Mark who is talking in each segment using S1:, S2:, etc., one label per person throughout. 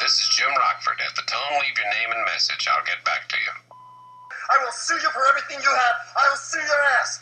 S1: This is Jim Rockford. At the tone, leave your name and message. I'll get back to you.
S2: I will sue you for everything you have. I will sue your ass.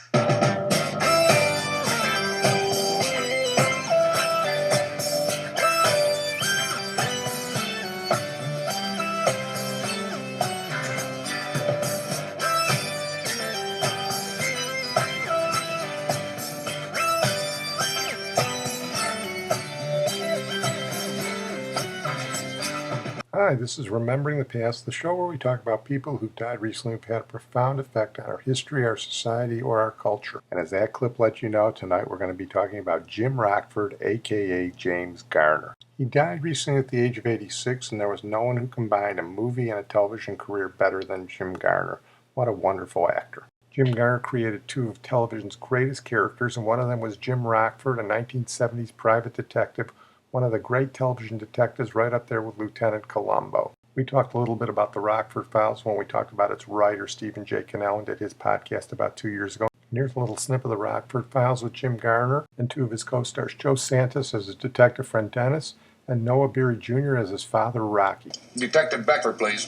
S3: Hi, this is Remembering the Past, the show where we talk about people who've died recently who've had a profound effect on our history, our society, or our culture. And as that clip lets you know, tonight we're going to be talking about Jim Rockford, aka James Garner. He died recently at the age of 86, and there was no one who combined a movie and a television career better than Jim Garner. What a wonderful actor. Jim Garner created two of television's greatest characters, and one of them was Jim Rockford, a 1970s private detective, one of the great television detectives, right up there with Lieutenant Columbo. We talked a little bit about the Rockford Files when we talked about its writer, Stephen J. Cannell, and did his podcast about 2 years ago. And here's a little snip of the Rockford Files with Jim Garner and two of his co-stars, Joe Santos as his detective friend Dennis, and Noah Beery Jr. as his father, Rocky.
S4: Detective Beckler, please.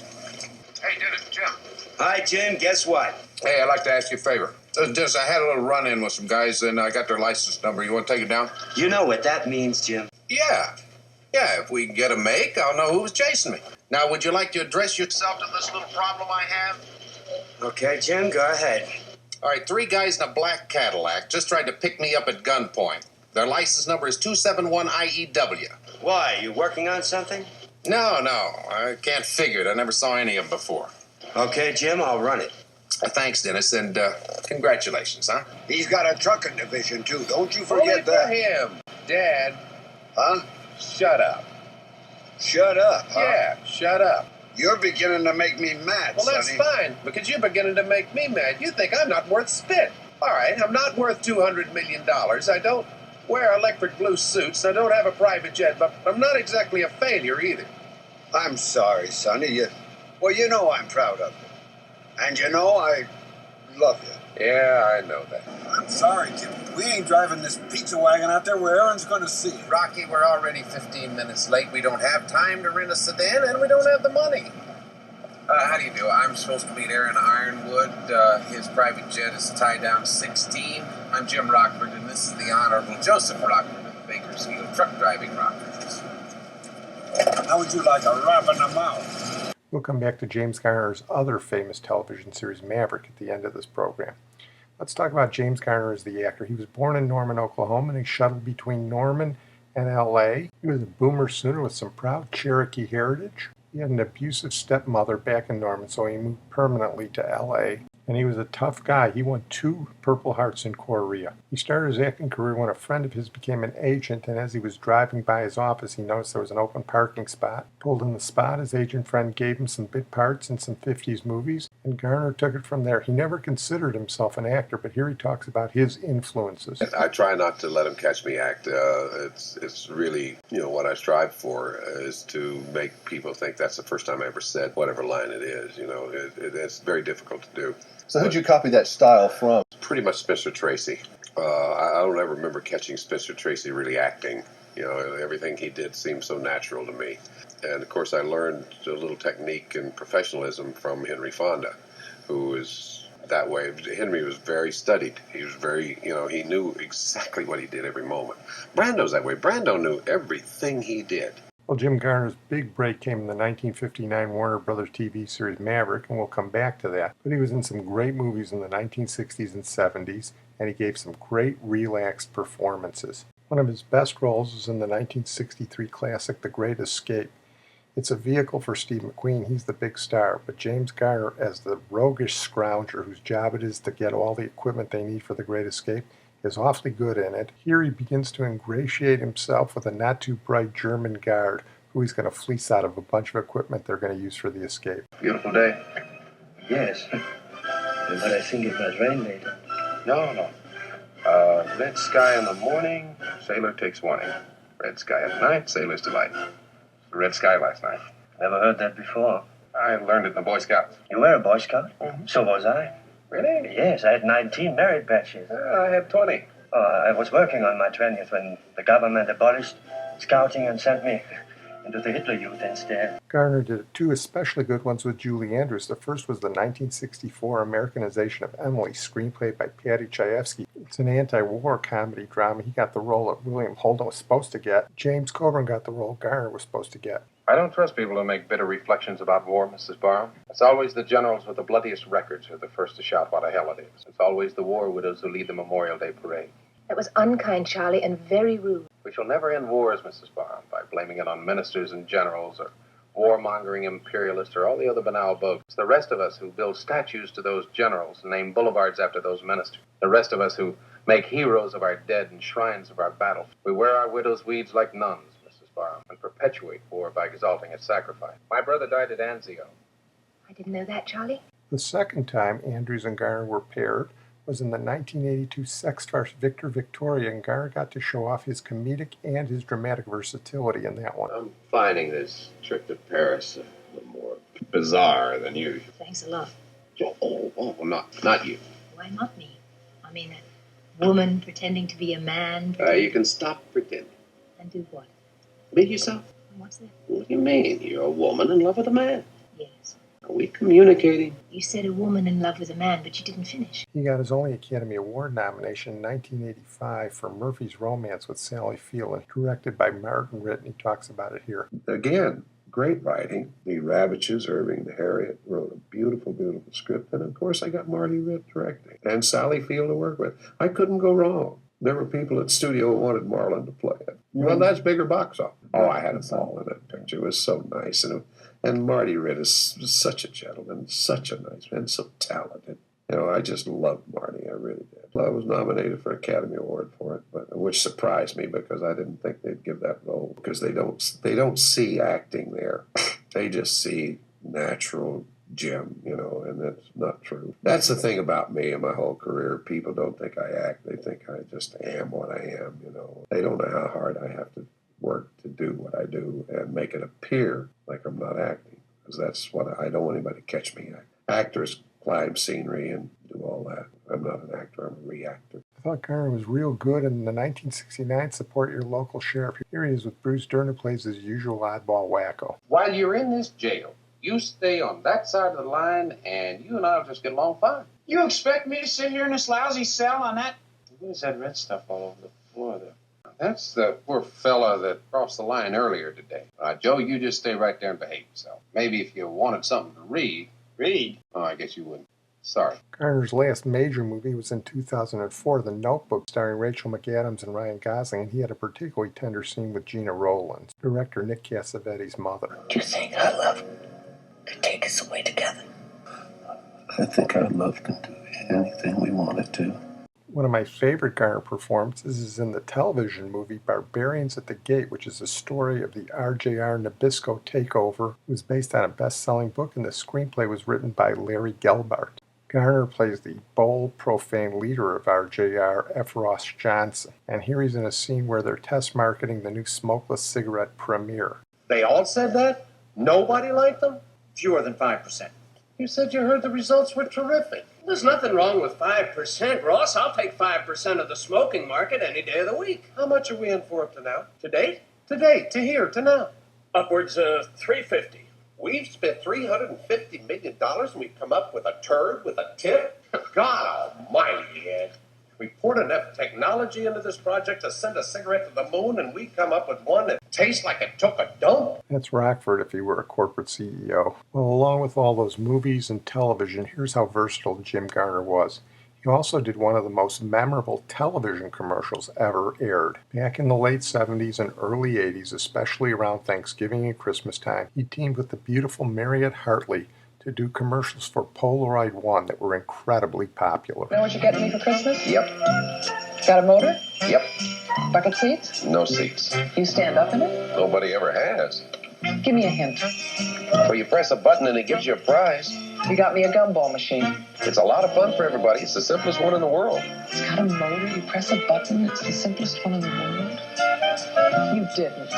S1: Hey, Dennis, Jim.
S5: Hi, Jim. Guess what?
S4: Hey, I'd like to ask you a favor. Dennis, I had a little run-in with some guys, and I got their license number. You want to take it down?
S5: You know what that means, Jim.
S4: Yeah, if we can get a make, I'll know who was chasing me. Now, would you like to address yourself to this little problem I have?
S5: Okay, Jim, go ahead.
S4: All right, 3 guys in a black Cadillac just tried to pick me up at gunpoint. Their license number is 271IEW.
S5: Why, you working on something?
S4: No, I can't figure it. I never saw any of them before.
S5: Okay, Jim, I'll run it.
S4: Thanks, Dennis, and congratulations, huh?
S6: He's got a trucking division, too. Don't you forget that.
S4: For him. Dad.
S6: Huh?
S4: Shut up.
S6: Shut up, huh?
S4: Yeah, shut up.
S6: You're beginning to make me mad,
S4: Well, that's
S6: Sonny.
S4: fine, because you're beginning to make me mad. You think I'm not worth spit. All right, I'm not worth $200 million. I don't wear electric blue suits. I don't have a private jet, but I'm not exactly a failure either.
S6: I'm sorry, Sonny. You know I'm proud of you. And you know I love you.
S4: Yeah, I know that.
S7: I'm sorry, Jim. We ain't driving this pizza wagon out there where Aaron's going to see it.
S4: Rocky, we're already 15 minutes late. We don't have time to rent a sedan, and we don't have the money. How do you do? I'm supposed to meet Aaron Ironwood. His private jet is tied down 16. I'm Jim Rockford, and this is the Honorable Joseph Rockford of the Bakersfield Truck Driving Rockfords.
S7: How would you like a rap in the mouth?
S3: We'll come back to James Garner's other famous television series, Maverick, at the end of this program. Let's talk about James Garner as the actor. He was born in Norman, Oklahoma, and he shuttled between Norman and L.A. He was a boomer sooner with some proud Cherokee heritage. He had an abusive stepmother back in Norman, so he moved permanently to L.A. And he was a tough guy. He won 2 Purple Hearts in Korea. He started his acting career when a friend of his became an agent, and as he was driving by his office, he noticed there was an open parking spot. Pulled in the spot, his agent friend gave him some bit parts in some 50s movies, and Garner took it from there. He never considered himself an actor, but here he talks about his influences.
S8: I try not to let him catch me act. It's really, what I strive for is to make people think that's the first time I ever said whatever line it is. It's very difficult to do.
S9: So who'd you copy that style from?
S8: Pretty much Spencer Tracy. I don't ever remember catching Spencer Tracy really acting. Everything he did seemed so natural to me. And, of course, I learned a little technique and professionalism from Henry Fonda, who was that way. Henry was very studied. He was very, he knew exactly what he did every moment. Brando's that way. Brando knew everything he did.
S3: Well, Jim Garner's big break came in the 1959 Warner Brothers TV series Maverick, and we'll come back to that. But he was in some great movies in the 1960s and 70s, and he gave some great relaxed performances. One of his best roles was in the 1963 classic The Great Escape. It's a vehicle for Steve McQueen. He's the big star, but James Garner as the roguish scrounger whose job it is to get all the equipment they need for The Great Escape is awfully good in it. Here he begins to ingratiate himself with a not-too-bright German guard who he's going to fleece out of a bunch of equipment they're going to use for the escape.
S4: Beautiful day.
S10: Yes, but I think it might rain later.
S1: No. Red sky in the morning, sailor takes warning. Red sky at night, sailor's delight. Red sky last night.
S10: Never heard that before.
S1: I learned it in the Boy Scouts.
S10: You were a Boy Scout?
S1: Mm-hmm.
S10: So was I.
S1: Really?
S10: Yes, I had 19 merit badges.
S1: I had 20.
S10: I was working on my 20th when the government abolished scouting and sent me into the Hitler Youth instead.
S3: Garner did two especially good ones with Julie Andrews. The first was the 1964 Americanization of Emily, screenplay by Paddy Chayefsky. It's an anti-war comedy drama. He got the role that William Holden was supposed to get. James Coburn got the role Garner was supposed to get.
S1: I don't trust people who make bitter reflections about war, Mrs. Barham. It's always the generals with the bloodiest records who are the first to shout what a hell it is. It's always the war widows who lead the Memorial Day parade.
S11: That was unkind, Charlie, and very rude.
S1: We shall never end wars, Mrs. Barham, by blaming it on ministers and generals or warmongering imperialists or all the other banal boats. It's the rest of us who build statues to those generals and name boulevards after those ministers. The rest of us who make heroes of our dead and shrines of our battles. We wear our widows' weeds like nuns, Mrs. Barham, and perpetuate war by exalting its sacrifice. My brother died at Anzio.
S11: I didn't know that, Charlie.
S3: The second time Andrews and Garner were paired was in the 1982 sex farce Victor Victoria, and Garner got to show off his comedic and his dramatic versatility in that one.
S8: I'm finding this trip to Paris a little more bizarre than usual.
S11: Thanks a lot.
S8: Not you.
S11: Why not me? I mean, a woman pretending to be a man.
S8: You can stop pretending.
S11: And do what?
S8: Be yourself.
S11: What's that?
S8: What do you mean? You're a woman in love with a man.
S11: Yes.
S8: Are we communicating?
S11: You said a woman in love with a man, but you didn't finish.
S3: He got his only Academy Award nomination in 1985 for Murphy's Romance with Sally Field, directed by Martin Ritt, and he talks about it here.
S8: Again, great writing. The Ravages, Irving the Harriet, wrote a beautiful, beautiful script. And of course, I got Marty Ritt directing and Sally Field to work with. I couldn't go wrong. There were people at studio who wanted Marlon to play it. Well, that's bigger box office. Oh, I had a ball in that picture. It was so nice. And Marty Ritt is such a gentleman, such a nice man, so talented. You know, I just loved Marty. I really did. I was nominated for an Academy Award for it, which surprised me because I didn't think they'd give that role because they don't see acting there. They just see natural Jim, you know, and that's not true. That's the thing about me and my whole career. People don't think I act. They think I just am what I am, you know. They don't know how hard I have to work to do what I do and make it appear like I'm not acting, because that's what I don't want anybody to catch me. Actors climb scenery and do all that. I'm not an actor, I'm a reactor.
S3: I thought Garner was real good in the 1969 Support Your Local Sheriff. Here he is with Bruce Dern, who plays his usual oddball wacko.
S4: While you're in this jail, you stay on that side of the line, and you and I will just get along fine.
S12: You expect me to sit here in this lousy cell on that?
S4: What is that red stuff all over the floor there? That's the poor fella that crossed the line earlier today. Joe, you just stay right there and behave yourself. Maybe if you wanted something to read.
S12: Read?
S4: Oh, I guess you wouldn't. Sorry.
S3: Garner's last major movie was in 2004, The Notebook, starring Rachel McAdams and Ryan Gosling, and he had a particularly tender scene with GENA ROWLANDS, director Nick Cassavetes' mother.
S10: Do you think our love could take us away together?
S9: I think our love can do anything we want it to.
S3: One of my favorite Garner performances is in the television movie Barbarians at the Gate, which is a story of the RJR Nabisco takeover. It was based on a best-selling book, and the screenplay was written by Larry Gelbart. Garner plays the bold, profane leader of RJR, F. Ross Johnson, and here he's in a scene where they're test marketing the new smokeless cigarette Premier.
S13: They all said that? Nobody liked them?
S12: Fewer than 5%.
S13: You said you heard the results were terrific.
S12: There's nothing wrong with 5%, Ross. I'll take 5% of the smoking market any day of the week.
S13: How much are we in for up to now?
S12: To date?
S13: To date, to here, to now.
S12: Upwards of $350.
S13: We've spent $350 million and we've come up with a turd with a tip? God almighty, Ed. We poured enough technology into this project to send a cigarette to the moon, and we come up with one that tastes like it took a dump?
S3: That's Rockford if he were a corporate CEO. Well, along with all those movies and television, here's how versatile Jim Garner was. He also did one of the most memorable television commercials ever aired. Back in the late 70s and early 80s, especially around Thanksgiving and Christmas time, he teamed with the beautiful MARIETTE Hartley to do commercials for Polaroid One that were incredibly popular.
S14: Know what you're getting me for Christmas?
S8: Yep.
S14: Got a motor?
S8: Yep.
S14: Bucket seats?
S8: No seats.
S14: You stand up in it?
S8: Nobody ever has.
S14: Give me a hint.
S8: So you press a button and it gives you a prize.
S14: You got me a gumball machine.
S8: It's a lot of fun for everybody. It's the simplest one in the world.
S14: It's got a motor. You press a button. It's the simplest one in the world. You didn't.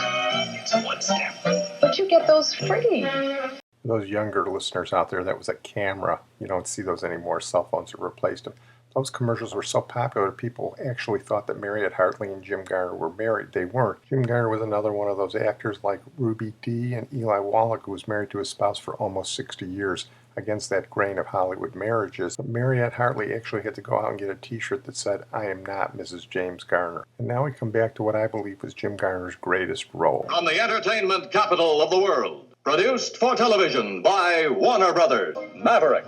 S8: It's a one step.
S14: But you get those free.
S3: For those younger listeners out there, that was a camera. You don't see those anymore. Cell phones have replaced them. Those commercials were so popular people actually thought that Mariette Hartley and Jim Garner were married. They weren't. Jim Garner was another one of those actors like Ruby Dee and Eli Wallach, who was married to his spouse for almost 60 years, against that grain of Hollywood marriages. But Mariette Hartley actually had to go out and get a t-shirt that said, "I am not Mrs. James Garner." And now we come back to what I believe was Jim Garner's greatest role.
S15: On the entertainment capital of the world, produced for television by Warner Brothers, Maverick.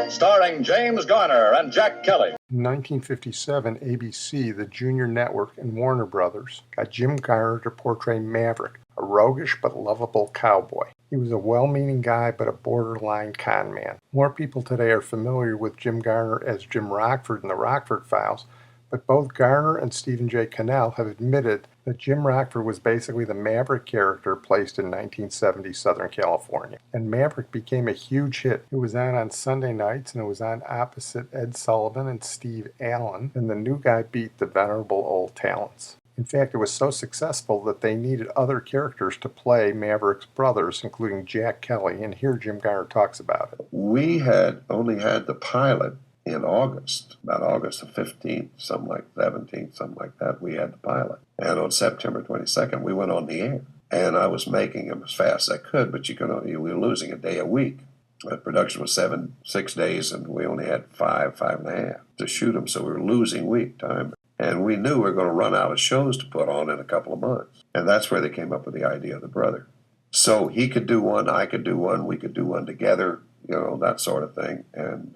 S15: Starring James Garner and Jack Kelly.
S3: In 1957, ABC, the Junior Network, and Warner Brothers got Jim Garner to portray Maverick, a roguish but lovable cowboy. He was a well-meaning guy, but a borderline con man. More people today are familiar with Jim Garner as Jim Rockford in the Rockford Files, but both Garner and Stephen J. Cannell have admitted that Jim Rockford was basically the Maverick character placed in 1970 Southern California. And Maverick became a huge hit. It was on Sunday nights, and it was on opposite Ed Sullivan and Steve Allen, and the new guy beat the venerable old talents. In fact, it was so successful that they needed other characters to play Maverick's brothers, including Jack Kelly, and here Jim Garner talks about it.
S8: We had only had the pilot in August, about August the 15th, something like 17th, something like that, we had the pilot. And on September 22nd, we went on the air. And I was making them as fast as I could, but we were losing a day a week. The production was 6 days, and we only had five and a half to shoot them, so we were losing week time. And we knew we were going to run out of shows to put on in a couple of months. And that's where they came up with the idea of the brother. So he could do one, I could do one, we could do one together, that sort of thing. And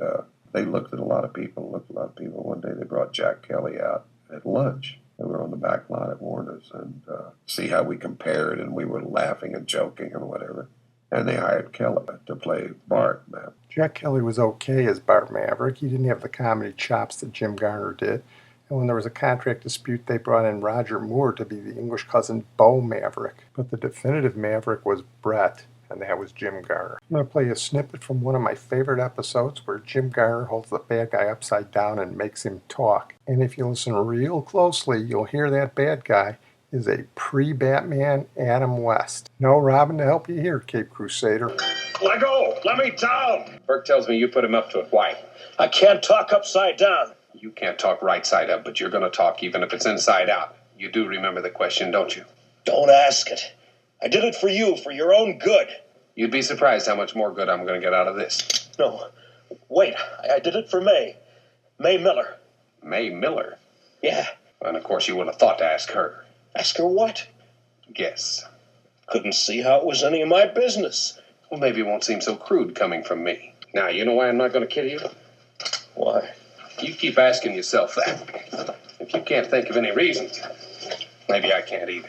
S8: they looked at a lot of people. One day they brought Jack Kelly out at lunch. We were on the back lot at Warner's and see how we compared, and we were laughing and joking and whatever. And they hired Kelly to play Bart Maverick.
S3: Jack Kelly was okay as Bart Maverick. He didn't have the comedy chops that Jim Garner did. And when there was a contract dispute, they brought in Roger Moore to be the English cousin Bo Maverick. But the definitive Maverick was Bret, and that was Jim Garner. I'm going to play a snippet from one of my favorite episodes where Jim Garner holds the bad guy upside down and makes him talk. And if you listen real closely, you'll hear that bad guy is a pre-Batman Adam West. No Robin to help you here, Cape Crusader.
S13: Let go! Let me down!
S1: Burke tells me you put him up to it. Why?
S13: I can't talk upside down.
S1: You can't talk right side up, but you're going to talk even if it's inside out. You do remember the question, don't you?
S13: Don't ask it. I did it for you, for your own good.
S1: You'd be surprised how much more good I'm going to get out of this.
S13: No. Wait. I did it for May. May Miller.
S1: May Miller?
S13: Yeah.
S1: And of course you wouldn't have thought to ask her.
S13: Ask her what?
S1: Guess.
S13: Couldn't see how it was any of my business.
S1: Well, maybe it won't seem so crude coming from me. Now, you know why I'm not going to kill you?
S13: Why?
S1: You keep asking yourself that. If you can't think of any reasons, maybe I can't either.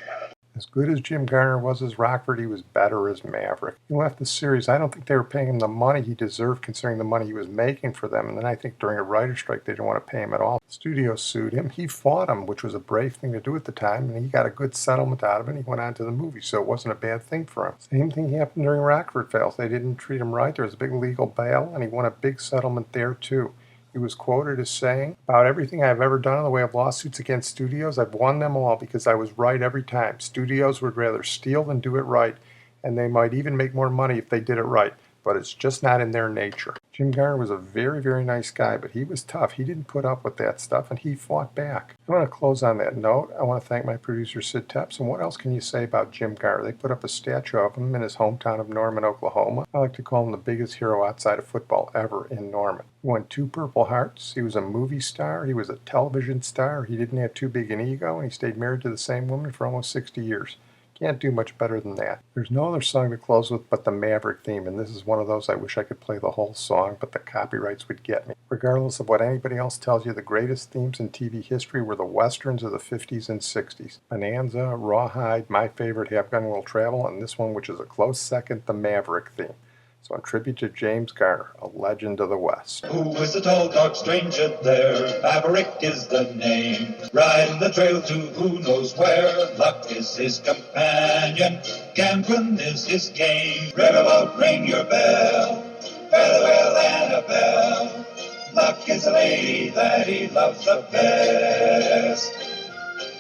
S3: As good as Jim Garner was as Rockford, he was better as Maverick. He left the series. I don't think they were paying him the money he deserved considering the money he was making for them. And then I think during a writer's strike, they didn't want to pay him at all. The studio sued him. He fought him, which was a brave thing to do at the time. And he got a good settlement out of it. And he went on to the movie, so it wasn't a bad thing for him. Same thing happened during Rockford Files. They didn't treat him right. There was a big legal bail, and he won a big settlement there, too. He was quoted as saying, "About everything I've ever done in the way of lawsuits against studios, I've won them all because I was right every time. Studios would rather steal than do it right, and they might even make more money if they did it right, but it's just not in their nature." Jim Garner was a very, very nice guy, but he was tough. He didn't put up with that stuff, and he fought back. I want to close on that note. I want to thank my producer, Sid Tepps. And what else can you say about Jim Garner? They put up a statue of him in his hometown of Norman, Oklahoma. I like to call him the biggest hero outside of football ever in Norman. He won 2 Purple Hearts. He was a movie star. He was a television star. He didn't have too big an ego, and he stayed married to the same woman for almost 60 years. Can't do much better than that. There's no other song to close with but the Maverick theme, and this is one of those I wish I could play the whole song, but the copyrights would get me. Regardless of what anybody else tells you, the greatest themes in TV history were the westerns of the 50s and 60s. Bonanza, Rawhide, My Favorite, Have Gun Will Travel, and this one, which is a close second, the Maverick theme. So in tribute to James Garner, a legend of the West.
S15: Who is the tall, dark stranger there? Maverick is the name. Riding the trail to who knows where. Luck is his companion. Gambling is his game. Riverboat, ring your bell. Farewell, Annabelle. Luck is a lady that he loves the best.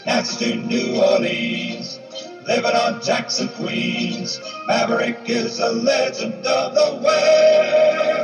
S15: Answers to New Orleans. Living on Jackson, Queens. Maverick is a legend of the West.